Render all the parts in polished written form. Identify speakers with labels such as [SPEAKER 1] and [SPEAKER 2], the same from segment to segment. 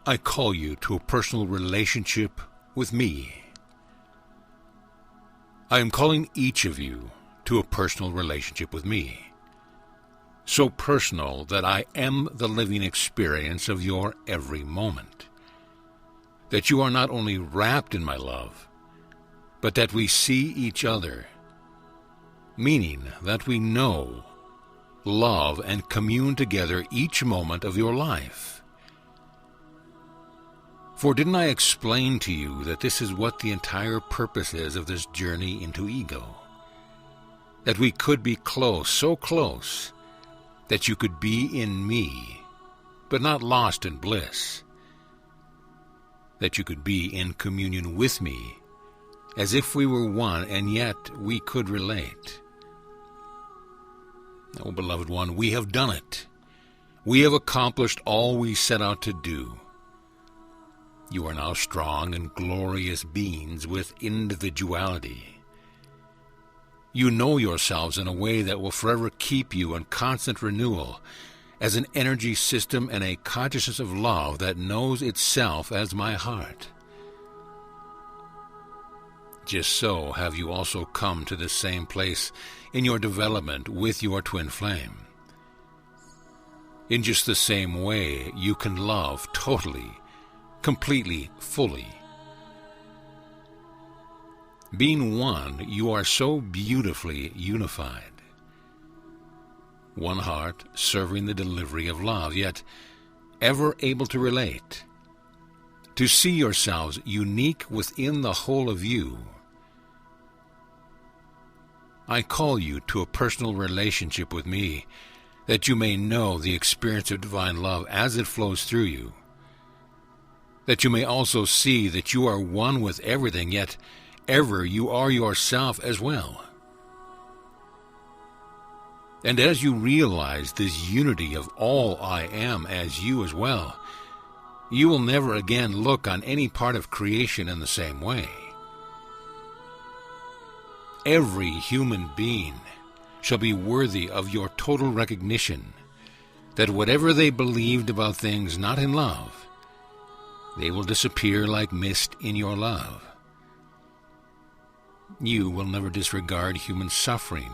[SPEAKER 1] I call you to a personal relationship with me. I am calling each of you to a personal relationship with me. So personal that I am the living experience of your every moment. That you are not only wrapped in my love, but that we see each other, meaning that we know, love, and commune together each moment of your life. For didn't I explain to you that this is what the entire purpose is of this journey into ego? That we could be close, so close, that you could be in me, but not lost in bliss. That you could be in communion with me, as if we were one, and yet we could relate. Oh, beloved one, we have done it. We have accomplished all we set out to do. You are now strong and glorious beings with individuality. You know yourselves in a way that will forever keep you in constant renewal, as an energy system and a consciousness of love that knows itself as my heart. Just so have you also come to the same place in your development with your twin flame. In just the same way, you can love totally, completely, fully. Being one, you are so beautifully unified. One heart serving the delivery of love, yet ever able to relate, to see yourselves unique within the whole of you. I call you to a personal relationship with me, that you may know the experience of divine love as it flows through you. That you may also see that you are one with everything, yet ever you are yourself as well. And as you realize this unity of all I am as you as well, you will never again look on any part of creation in the same way. Every human being shall be worthy of your total recognition that whatever they believed about things not in love, they will disappear like mist in your love. You will never disregard human suffering,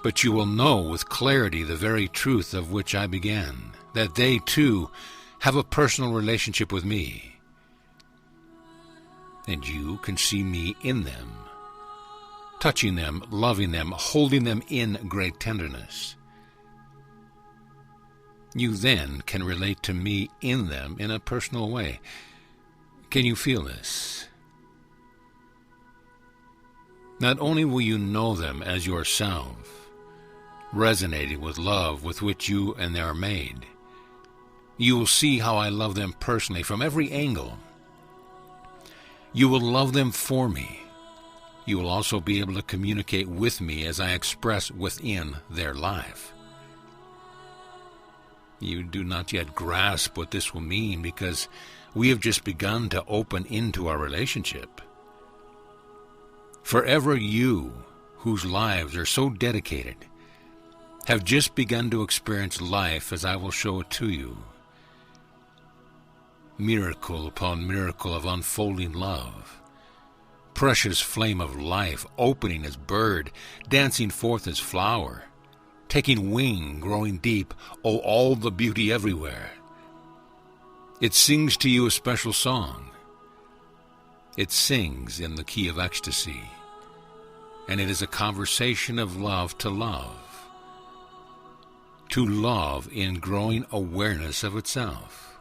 [SPEAKER 1] but you will know with clarity the very truth of which I began, that they too have a personal relationship with me, and you can see me in them, touching them, loving them, holding them in great tenderness. You then can relate to me in them in a personal way. Can you feel this? Not only will you know them as yourself, resonating with love with which you and they are made, you will see how I love them personally from every angle. You will love them for me. You will also be able to communicate with me as I express within their life. You do not yet grasp what this will mean because we have just begun to open into our relationship. Forever you, whose lives are so dedicated, have just begun to experience life as I will show it to you. Miracle upon miracle of unfolding love. Precious flame of life opening as bird, dancing forth as flower. Taking wing, growing deep, oh, all the beauty everywhere. It sings to you a special song. It sings in the key of ecstasy, and it is a conversation of love to love in growing awareness of itself.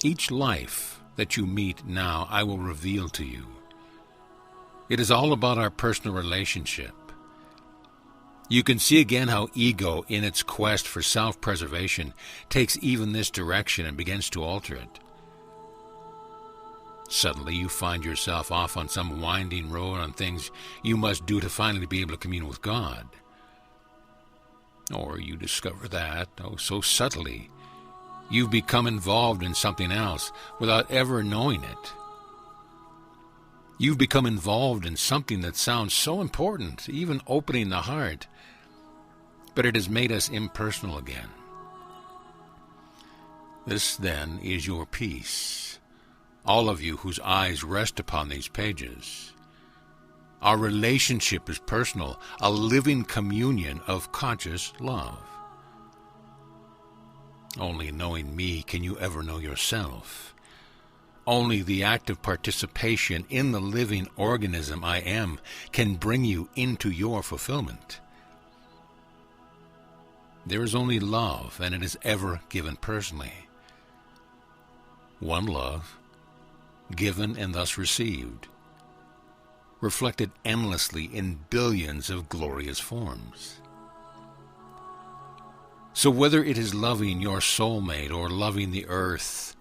[SPEAKER 1] Each life that you meet now I will reveal to you. It is all about our personal relationship. You can see again how ego, in its quest for self-preservation, takes even this direction and begins to alter it. Suddenly you find yourself off on some winding road on things you must do to finally be able to commune with God. Or you discover that, oh so subtly, you've become involved in something else without ever knowing it. You've become involved in something that sounds so important, even opening the heart, but it has made us impersonal again. This, then, is your peace, all of you whose eyes rest upon these pages. Our relationship is personal, a living communion of conscious love. Only knowing me can you ever know yourself. Only the active participation in the living organism I am can bring you into your fulfillment. There is only love, and it is ever given personally. One love, given and thus received, reflected endlessly in billions of glorious forms. So whether it is loving your soulmate or loving the earth,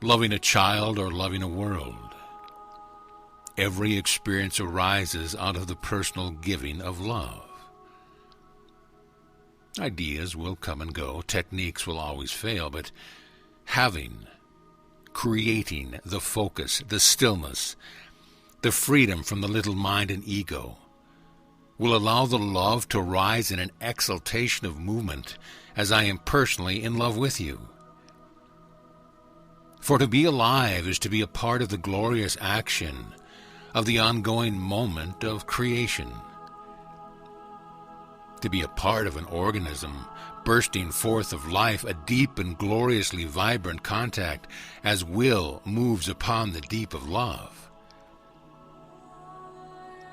[SPEAKER 1] loving a child or loving a world, every experience arises out of the personal giving of love. Ideas will come and go, techniques will always fail, but having, creating the focus, the stillness, the freedom from the little mind and ego, will allow the love to rise in an exaltation of movement as I am personally in love with you. For to be alive is to be a part of the glorious action of the ongoing moment of creation. To be a part of an organism bursting forth of life, a deep and gloriously vibrant contact as will moves upon the deep of love.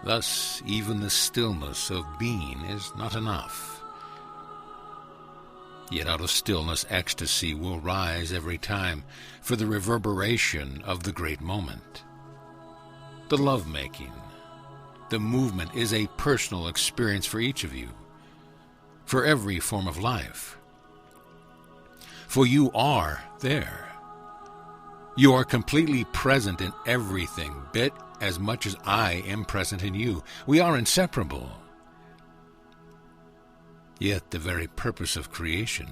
[SPEAKER 1] Thus, even the stillness of being is not enough. Yet out of stillness ecstasy will rise every time for the reverberation of the great moment. The love-making, the movement is a personal experience for each of you, for every form of life. For you are there. You are completely present in everything, bit as much as I am present in you. We are inseparable. Yet the very purpose of creation,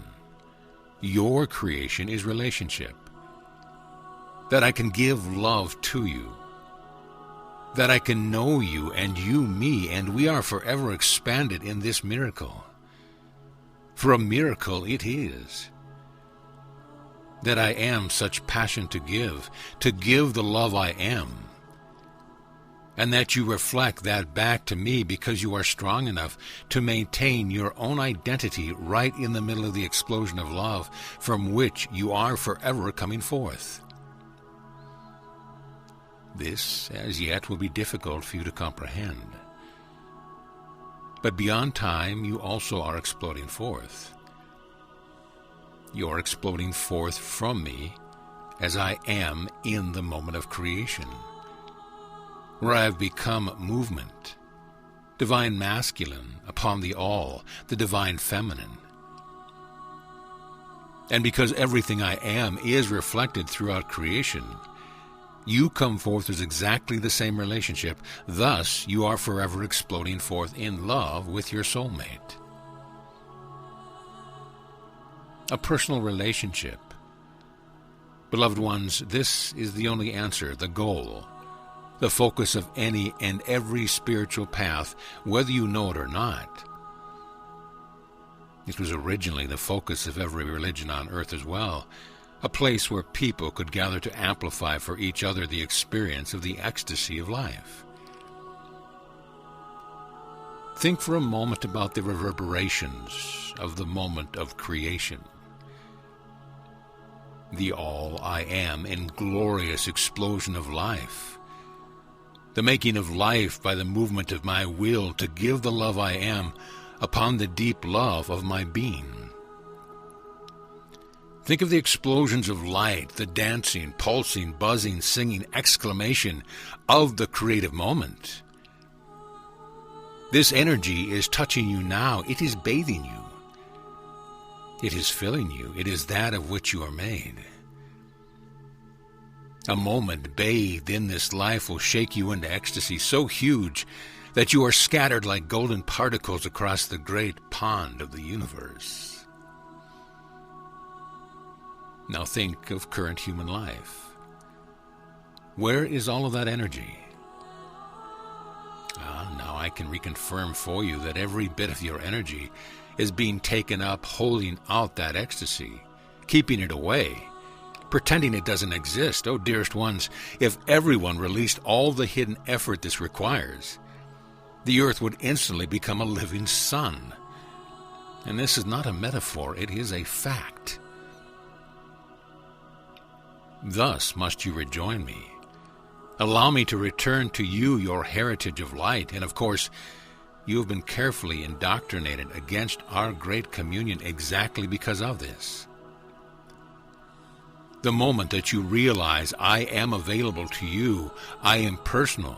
[SPEAKER 1] your creation, is relationship. That I can give love to you. That I can know you and you me, and we are forever expanded in this miracle. For a miracle it is. That I am such passion to give the love I am, and that you reflect that back to me because you are strong enough to maintain your own identity right in the middle of the explosion of love from which you are forever coming forth. This, as yet, will be difficult for you to comprehend. But beyond time, you also are exploding forth. You are exploding forth from me as I am in the moment of creation, where I have become movement, divine masculine upon the all, the divine feminine. And because everything I am is reflected throughout creation, you come forth as exactly the same relationship. Thus, you are forever exploding forth in love with your soulmate. A personal relationship. Beloved ones, this is the only answer, the goal, the focus of any and every spiritual path, whether you know it or not. It was originally the focus of every religion on earth as well, a place where people could gather to amplify for each other the experience of the ecstasy of life. Think for a moment about the reverberations of the moment of creation. The all I am in glorious explosion of life. The making of life by the movement of my will to give the love I am upon the deep love of my being. Think of the explosions of light, the dancing, pulsing, buzzing, singing exclamation of the creative moment. This energy is touching you now. It is bathing you. It is filling you. It is that of which you are made. A moment bathed in this life will shake you into ecstasy so huge that you are scattered like golden particles across the great pond of the universe. Now think of current human life. Where is all of that energy? Now I can reconfirm for you that every bit of your energy is being taken up, holding out that ecstasy, keeping it away, pretending it doesn't exist. Oh, dearest ones, if everyone released all the hidden effort this requires, the earth would instantly become a living sun. And this is not a metaphor, it is a fact. Thus must you rejoin me. Allow me to return to you your heritage of light, and of course, you have been carefully indoctrinated against our great communion exactly because of this. The moment that you realize I am available to you, I am personal,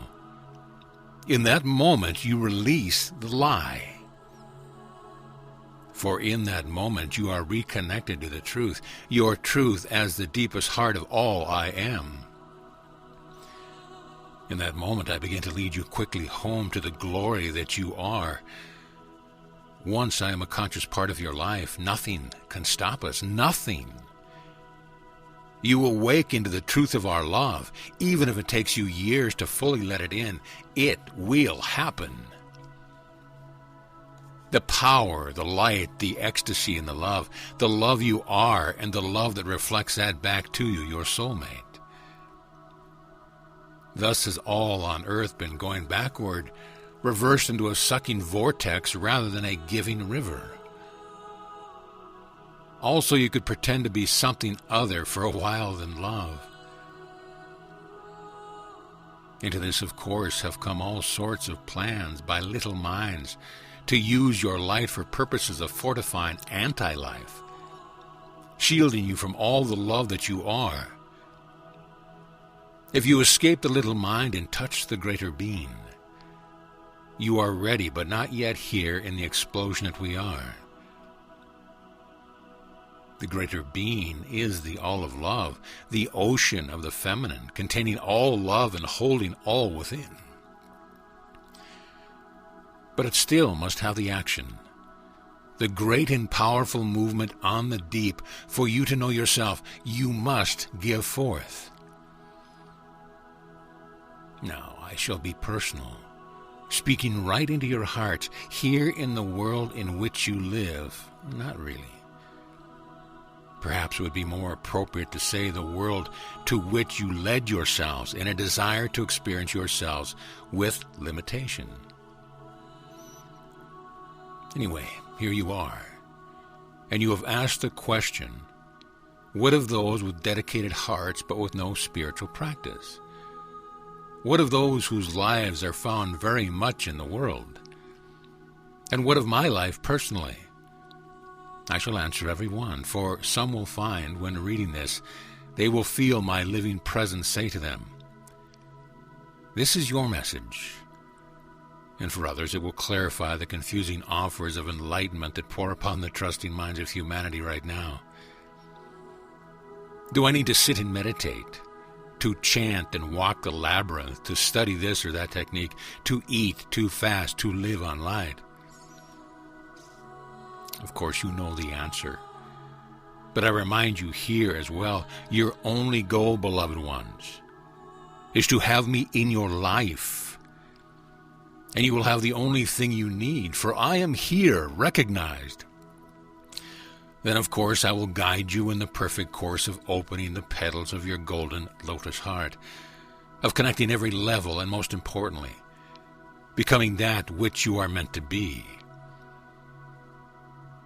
[SPEAKER 1] in that moment you release the lie. For in that moment you are reconnected to the truth, your truth as the deepest heart of all I am. In that moment I begin to lead you quickly home to the glory that you are. Once I am a conscious part of your life, nothing can stop us, nothing. You awake into the truth of our love, even if it takes you years to fully let it in, it will happen. The power, the light, the ecstasy in the love you are, and the love that reflects that back to you, your soulmate. Thus has all on earth been going backward, reversed into a sucking vortex rather than a giving river. Also, you could pretend to be something other for a while than love. Into this, of course, have come all sorts of plans by little minds to use your light for purposes of fortifying anti-life, shielding you from all the love that you are. If you escape the little mind and touch the greater being, you are ready, but not yet here in the explosion that we are. The greater being is the all of love, the ocean of the feminine, containing all love and holding all within. But it still must have the action, the great and powerful movement on the deep. For you to know yourself, you must give forth. Now, I shall be personal, speaking right into your heart, here in the world in which you live. Not really. Perhaps it would be more appropriate to say the world to which you led yourselves in a desire to experience yourselves with limitation. Anyway, here you are, and you have asked the question, what of those with dedicated hearts but with no spiritual practice? What of those whose lives are found very much in the world? And what of my life personally? I shall answer every one, for some will find, when reading this, they will feel my living presence say to them, this is your message. And for others it will clarify the confusing offers of enlightenment that pour upon the trusting minds of humanity right now. Do I need to sit and meditate, to chant and walk the labyrinth, to study this or that technique, to eat, to fast, to live on light? Of course, you know the answer. But I remind you here as well, your only goal, beloved ones, is to have me in your life. And you will have the only thing you need, for I am here, recognized. Then, of course, I will guide you in the perfect course of opening the petals of your golden lotus heart, of connecting every level, and most importantly, becoming that which you are meant to be.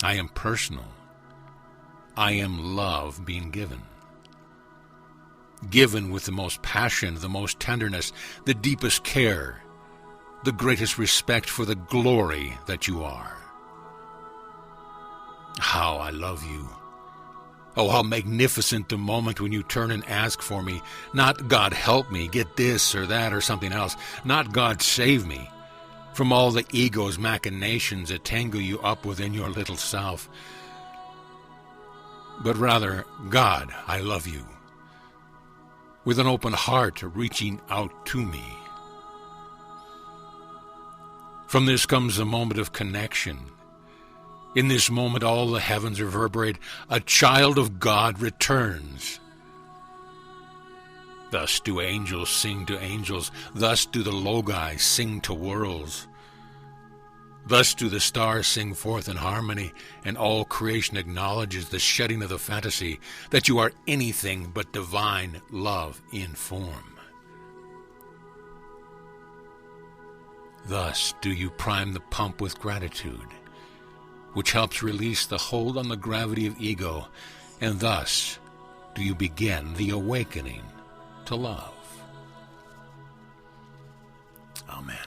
[SPEAKER 1] I am personal. I am love being given. Given with the most passion, the most tenderness, the deepest care, the greatest respect for the glory that you are. How I love you. Oh, how magnificent the moment when you turn and ask for me. Not God help me, get this or that or something else. Not God save me from all the ego's machinations that tangle you up within your little self. But rather, God, I love you, with an open heart reaching out to me. From this comes a moment of connection. In this moment all the heavens reverberate. A child of God returns. Thus do angels sing to angels. Thus do the Logi sing to worlds. Thus do the stars sing forth in harmony, and all creation acknowledges the shedding of the fantasy that you are anything but divine love in form. Thus do you prime the pump with gratitude, which helps release the hold on the gravity of ego, and thus do you begin the awakening to love. Amen.